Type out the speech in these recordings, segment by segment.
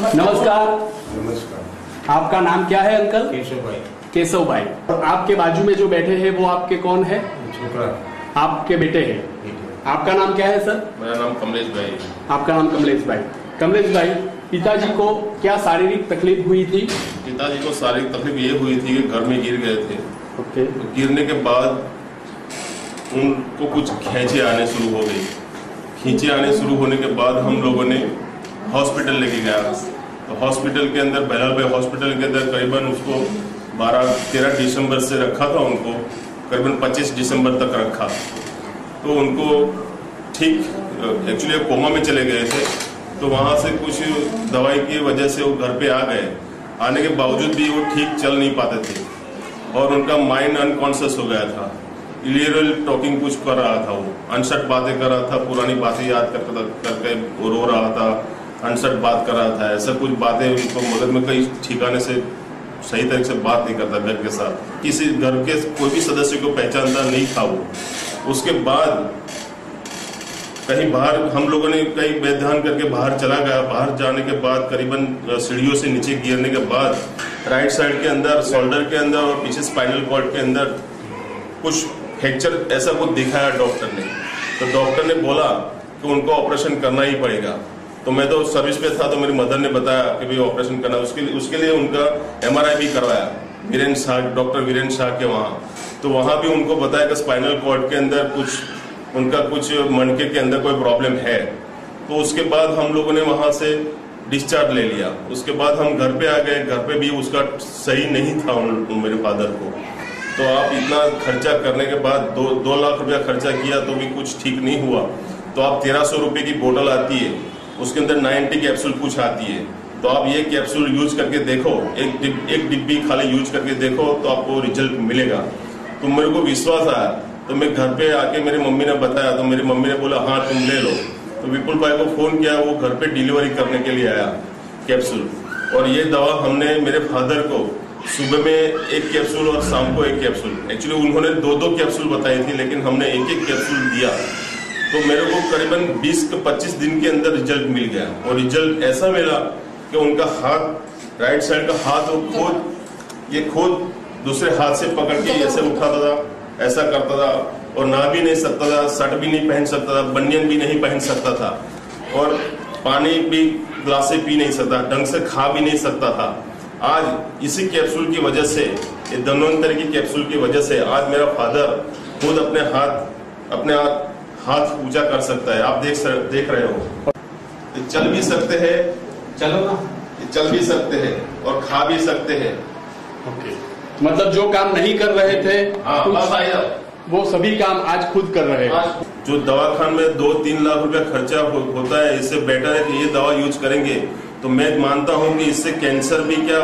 नमस्कार। नमस्कार। आपका नाम क्या है अंकल? केशव भाई। केशव भाई। और आपके बाजू में जो बैठे हैं वो आपके कौन है? छोकरा। आपके बेटे हैं। आपका नाम क्या है सर? मेरा नाम कमलेश भाई। आपका नाम कमलेश भाई। कमलेश भाई, पिताजी को क्या शारीरिक तकलीफ हुई थी? पिताजी को शारीरिक तकलीफ ये हुई थी कि घर में गिर गए थे। ओके। तो गिरने के बाद उनको कुछ खींचे आने शुरू हो गई। खींचे आने शुरू होने के बाद हम लोगों ने हॉस्पिटल लेके गया। तो हॉस्पिटल के अंदर बेलाल भाई हॉस्पिटल के अंदर करीबन उसको 13 दिसंबर से रखा था, उनको करीबन 25 दिसंबर तक रखा। तो उनको ठीक एक्चुअली कोमा में चले गए थे। तो वहाँ से कुछ दवाई की वजह से वो घर पे आ गए। आने के बावजूद भी वो ठीक चल नहीं पाते थे और उनका माइंड अनकॉन्शियस हो गया था। इलियरल टॉकिंग कुछ कर रहा था, वो अनसट बातें कर रहा था, पुरानी बातें याद करके रो रहा था, अनसट बात कर रहा था। ऐसा कुछ बातें उनको मगज में कई ठिकाने से सही तरीके से बात नहीं करता। घर के साथ किसी घर के कोई भी सदस्य को पहचानता नहीं था वो। उसके बाद कहीं बाहर हम लोगों ने कई व्याध्यान करके बाहर चला गया। बाहर जाने के बाद करीबन सीढ़ियों से नीचे गिरने के बाद राइट साइड के अंदर शोल्डर के अंदर और पीछे स्पाइनल कॉर्ड के अंदर कुछ फ्रैक्चर ऐसा कुछ दिखाया डॉक्टर ने। तो डॉक्टर ने बोला कि उनको ऑपरेशन करना ही पड़ेगा। तो मैं तो सर्विस पे था, तो मेरी मदर ने बताया कि भाई ऑपरेशन करना। उसके लिए उनका MRI भी करवाया वीरेंद्र शाह, डॉक्टर वीरेंद्र शाह के वहाँ। तो वहाँ भी उनको बताया कि स्पाइनल कॉर्ड के अंदर उनका कुछ मणके के अंदर कोई प्रॉब्लम है। तो उसके बाद हम लोगों ने वहाँ से डिस्चार्ज ले लिया। उसके बाद हम घर पे आ गए। घर पे भी उसका सही नहीं था मेरे फादर को। तो आप इतना खर्चा करने के बाद 2 लाख रुपया खर्चा किया तो भी कुछ ठीक नहीं हुआ। तो आप 1300 रुपये की बोतल आती है, उसके अंदर 90 कैप्सूल कुछ आती है। तो आप ये कैप्सूल यूज करके देखो, एक डिब्बी खाली यूज करके देखो तो आपको रिजल्ट मिलेगा। तो मेरे को विश्वास आया। तो मैं घर पे आके मेरी मम्मी ने बताया, तो मेरी मम्मी ने बोला हाँ तुम ले लो। तो विपुल भाई को फोन किया, वो घर पे डिलीवरी करने के लिए आया कैप्सूल। और ये दवा हमने मेरे फादर को सुबह में 1 कैप्सूल और शाम को 1 कैप्सूल, एक्चुअली उन्होंने 2-2 कैप्सूल बताई थी, लेकिन हमने 1-1 कैप्सूल दिया। तो मेरे को करीबन 20-25 दिन के अंदर रिजल्ट मिल गया। और रिजल्ट ऐसा मिला कि उनका हाथ, राइट साइड का हाथ वो खुद दूसरे हाथ से पकड़ के ऐसे उठाता था, ऐसा करता था और नहा भी नहीं सकता था, शर्ट भी नहीं पहन सकता था, बनियान भी नहीं पहन सकता था और पानी भी ग्लास से पी नहीं सकता, ढंग से खा भी नहीं सकता था। आज इसी कैप्सूल की वजह से, ये धन्वंतरी की कैप्सूल की वजह से आज मेरा फादर खुद अपने हाथ ऊंचा कर सकता है। आप देख रहे हो, चल भी सकते हैं, चलो ना, चल भी सकते हैं और खा भी सकते हैं। ओके। मतलब जो काम नहीं कर रहे थे वो सभी काम आज खुद कर रहे हैं। जो दवाखान में 2-3 लाख रुपया खर्चा होता है, इससे बेटर है कि ये दवा यूज करेंगे। तो मैं मानता हूं कि इससे कैंसर भी क्या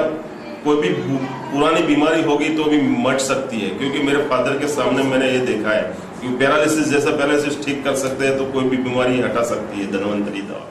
कोई भी पुरानी बीमारी होगी तो भी मट सकती है, क्योंकि मेरे फादर के सामने मैंने ये देखा है कि पैरालिसिस जैसा पैरालिसिस ठीक कर सकते हैं तो कोई भी बीमारी हटा सकती है धन्वंतरी दवा।